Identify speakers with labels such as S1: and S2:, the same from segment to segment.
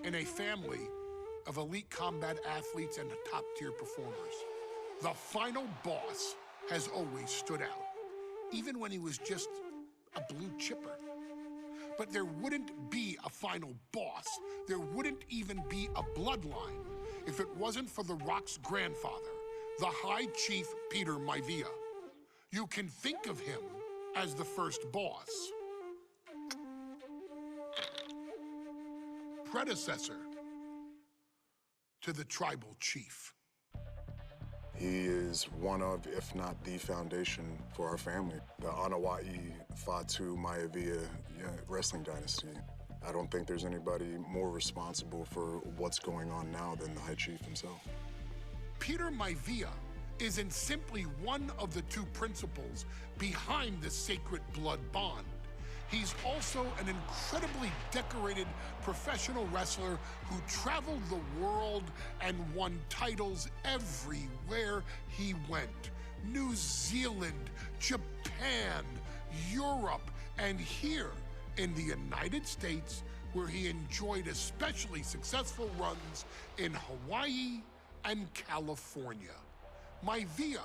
S1: in a family of elite combat athletes and top-tier performers. The final boss has always stood out, even when he was just a blue chipper. But there wouldn't be a final boss, there wouldn't even be a bloodline if it wasn't for The Rock's grandfather, the High Chief Peter Maivia. You can think of him as the first boss. Predecessor to the tribal chief.
S2: He is one of, if not the foundation for our family. The Anawa'i Fatu Maivia wrestling dynasty. I don't think there's anybody more responsible for what's going on now than the High Chief himself.
S1: Peter Maivia isn't simply one of the two principals behind the sacred blood bond. He's also an incredibly decorated professional wrestler who traveled the world and won titles everywhere he went. New Zealand, Japan, Europe, and here in the United States, where he enjoyed especially successful runs in Hawaii and California. Maivia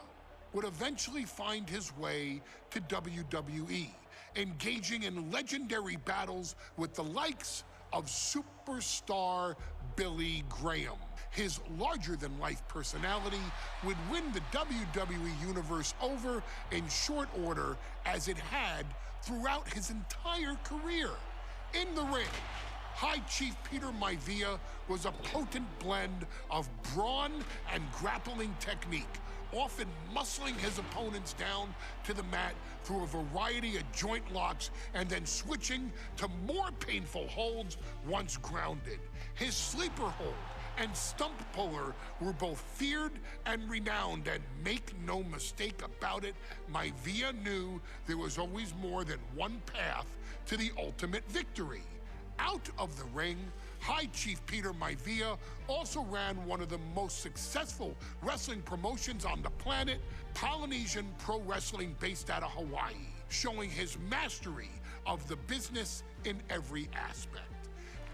S1: would eventually find his way to WWE, engaging in legendary battles with the likes of superstar Billy Graham. His larger-than-life personality would win the WWE Universe over in short order, as it had throughout his entire career. In the ring, High Chief Peter Maivia was a potent blend of brawn and grappling technique, often muscling his opponents down to the mat through a variety of joint locks and then switching to more painful holds once grounded. His sleeper hold and stump puller were both feared and renowned, and make no mistake about it, Maivia knew there was always more than one path to the ultimate victory. Out of the ring, High Chief Peter Maivia also ran one of the most successful wrestling promotions on the planet, Polynesian Pro Wrestling, based out of Hawaii, showing his mastery of the business in every aspect.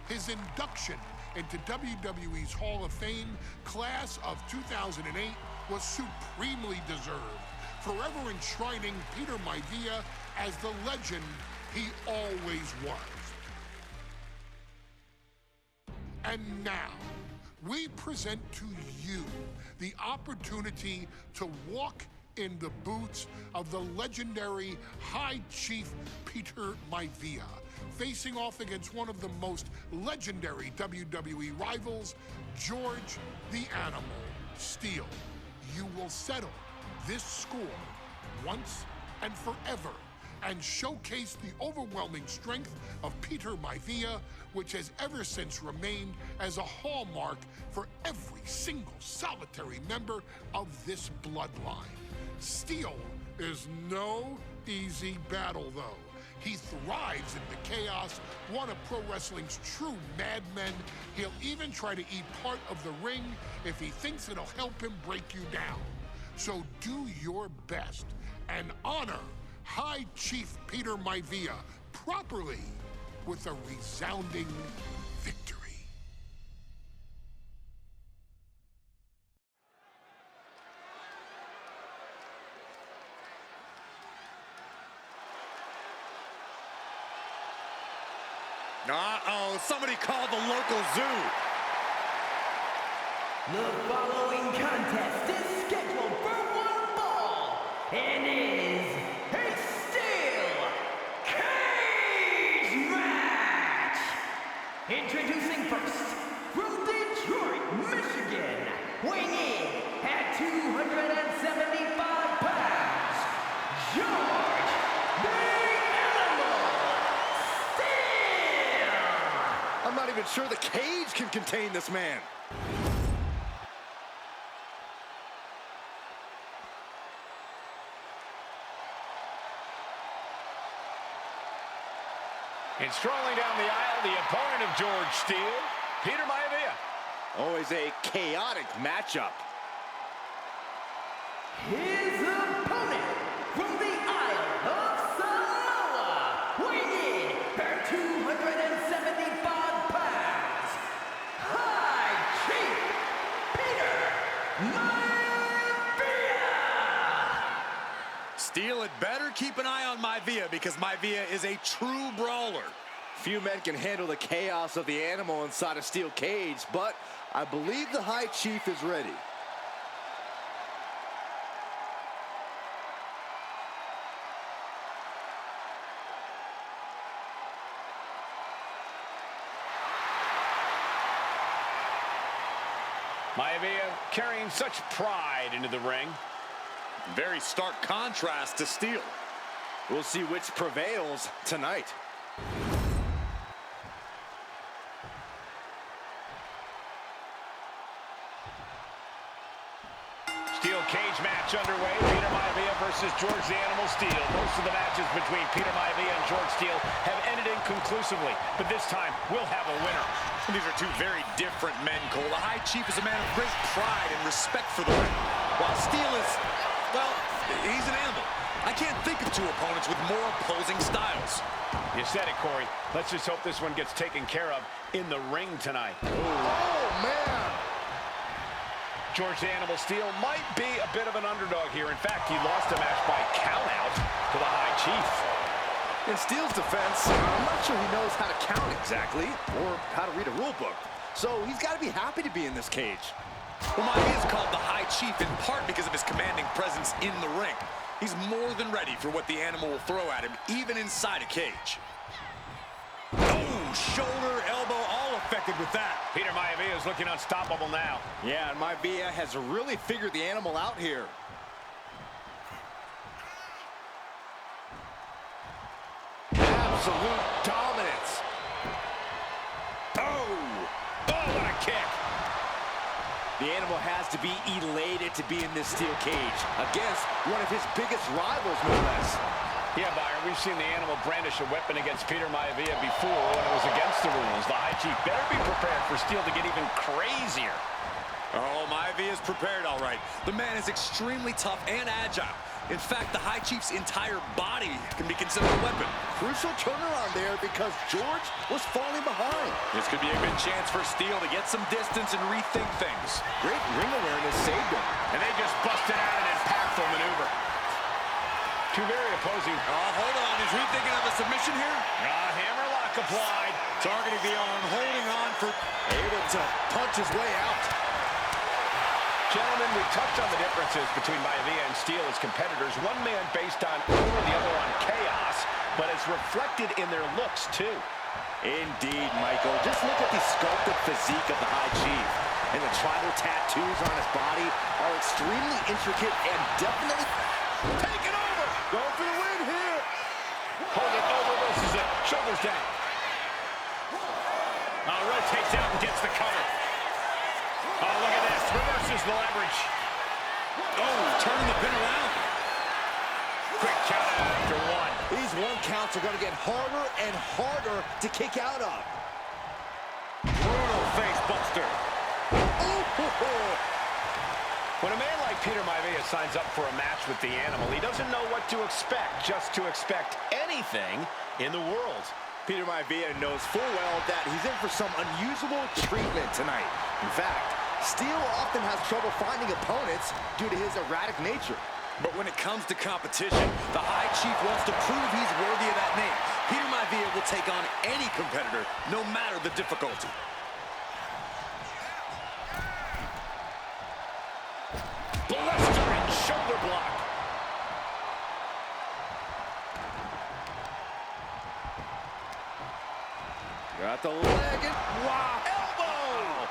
S1: His induction into WWE's Hall of Fame class of 2008 was supremely deserved, forever enshrining Peter Maivia as the legend he always was. And now, we present to you the opportunity to walk in the boots of the legendary High Chief Peter Maivia, facing off against one of the most legendary WWE rivals, George the Animal Steele. You will settle this score once and forever, and showcase the overwhelming strength of Peter Maivia, which has ever since remained as a hallmark for every single solitary member of this bloodline. Steele is no easy battle, though. He thrives in the chaos, one of pro wrestling's true madmen. He'll even try to eat part of the ring if he thinks it'll help him break you down. So do your best and honor High Chief Peter Maivia properly with a resounding victory.
S3: Uh-oh, somebody called the local zoo.
S4: The following contest is scheduled for one fall and is a steel cage match. Introducing first, from Detroit, Michigan, weighing in at 275 pounds, George the Animal Steele.
S3: I'm not even sure the cage can contain this man.
S5: And strolling down the aisle, the opponent of George Steele, Peter Maivia.
S3: Always a chaotic matchup.
S4: His opponent from the Isle of Samoa, weighing in at 275 pounds,
S3: Maivia because Maivia is a true brawler.
S6: Few men can handle the chaos of the animal inside a steel cage, but I believe the High Chief is ready.
S5: Maivia carrying such pride into the ring.
S3: Very stark contrast to Steele.
S6: We'll see which prevails tonight.
S5: Steel cage match underway. Peter Maivia versus George the Animal Steele. Most of the matches between Peter Maivia and George Steele have ended inconclusively, but this time we'll have a winner.
S3: These are two very different men, Cole. The High Chief is a man of great pride and respect for the ring, while Steele is, well, he's an animal. I can't think of two opponents with more opposing styles.
S5: You said it, Corey. Let's just hope this one gets taken care of in the ring tonight.
S3: Oh, man!
S5: George the Animal Steele might be a bit of an underdog here. In fact, he lost a match by countout to the High Chief.
S6: In Steele's defense, I'm not sure he knows how to count exactly, or how to read a rule book. So he's got to be happy to be in this cage.
S3: Well, Maivia is called the High Chief in part because of his commanding presence in the ring. He's more than ready for what the animal will throw at him, even inside a cage. Oh, shoulder, elbow, all affected with that.
S5: Peter Maivia is looking unstoppable now.
S6: Yeah, and Maivia has really figured the animal out here. Absolute dominance.
S5: Oh, what a kick.
S6: The animal has to be elated to be in this steel cage against one of his biggest rivals, no less.
S5: Yeah, Byron, we've seen the animal brandish a weapon against Peter Maivia before when it was against the rules. The High Chief better be prepared for Steele to get even crazier.
S3: Oh, Maivia is prepared, all right. The man is extremely tough and agile. In fact, the High Chief's entire body can be considered a weapon.
S6: Crucial turnaround there because George was falling behind.
S3: This could be a good chance for Steele to get some distance and rethink things.
S6: Great ring awareness saved him.
S5: And they just busted out an impactful maneuver. Two very opposing.
S3: Oh, hold on. Is he thinking of a submission here?
S5: Hammerlock applied.
S3: Targeting the arm, holding on for...
S6: Able to punch his way out.
S5: Gentlemen, we touched on the differences between Maivia and Steele as competitors. One man based on order, the other on chaos, but it's reflected in their looks, too.
S6: Indeed, Michael. Just look at the sculpted physique of the High Chief. And the tribal tattoos on his body are extremely intricate and definitely...
S3: Take it over!
S6: Going for the win here!
S5: Hold it over versus it. Shoulders down. Rotates out and gets the cover. Oh, look at this. Reverses the leverage.
S3: Oh, turning the pin around.
S5: Quick count out after one.
S6: These one counts are going to get harder and harder to kick out of.
S5: Brutal face buster.
S6: Oh,
S5: When a man like Peter Maivia signs up for a match with the animal, he doesn't know what to expect, just to expect anything in the world.
S6: Peter Maivia knows full well that he's in for some unusual treatment tonight. In fact, Steele often has trouble finding opponents due to his erratic nature.
S3: But when it comes to competition, the High Chief wants to prove he's worthy of that name. Peter Maivia will take on any competitor, no matter the difficulty.
S5: Blistering shoulder block.
S6: Got the leg and
S5: Wow. Elbow.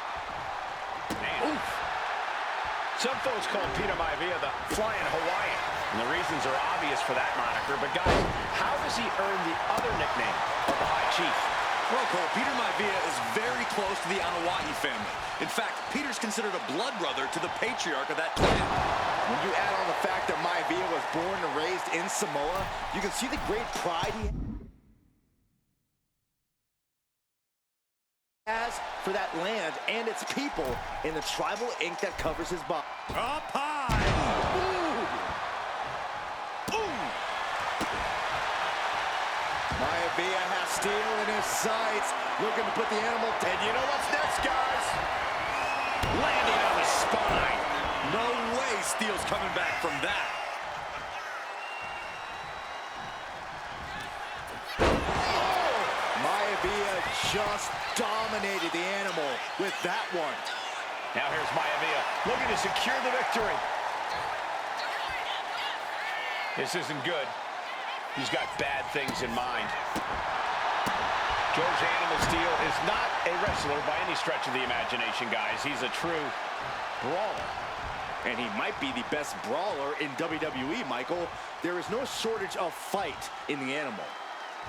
S5: Man. Oof. Some folks call Peter Maivia the Flying Hawaiian, and the reasons are obvious for that moniker. But guys, how does he earn the other nickname of the High Chief?
S3: Well, Cole, Peter Maivia is very close to the Anawahi family. In fact, Peter's considered a blood brother to the patriarch of that clan.
S6: when you add on the fact that Maivia was born and raised in Samoa, you can see the great pride he has for that land and its people in the tribal ink that covers his body.
S3: Up high!
S6: Ooh. Ooh. Maivia has Steele in his sights, looking to put the animal.
S5: And you know what's next, guys? Landing on the spine.
S3: No way Steele's coming back from that.
S6: Just dominated the animal with that one.
S5: Now here's Maivia, looking to secure the victory. This isn't good. He's got bad things in mind. George Animal Steele is not a wrestler by any stretch of the imagination, guys. He's a true brawler.
S6: And he might be the best brawler in WWE, Michael. There is no shortage of fight in the animal.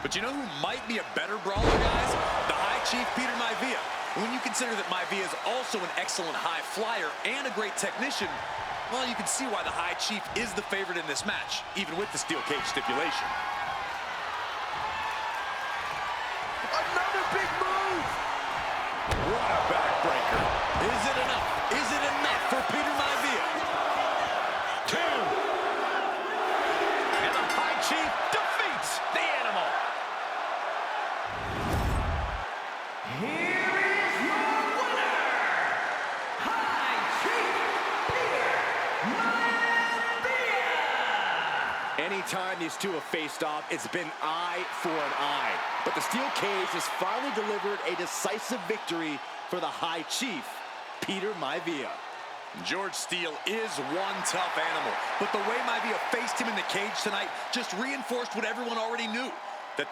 S3: But you know who might be a better brawler, guys? The High Chief, Peter Maivia. When you consider that Maivia is also an excellent high flyer and a great technician, well, you can see why the High Chief is the favorite in this match, even with the steel cage stipulation.
S6: Another big move!
S3: What a backbreaker. Is it enough? Is it enough for Peter Maivia?
S5: 2. And the High Chief defeats the animal.
S4: Here is your winner, High Chief Peter Maivia.
S6: Anytime these two have faced off, it's been eye for an eye. But the steel cage has finally delivered a decisive victory for the High Chief, Peter Maivia.
S3: George Steele is one tough animal, but the way Maivia faced him in the cage tonight just reinforced what everyone already knew.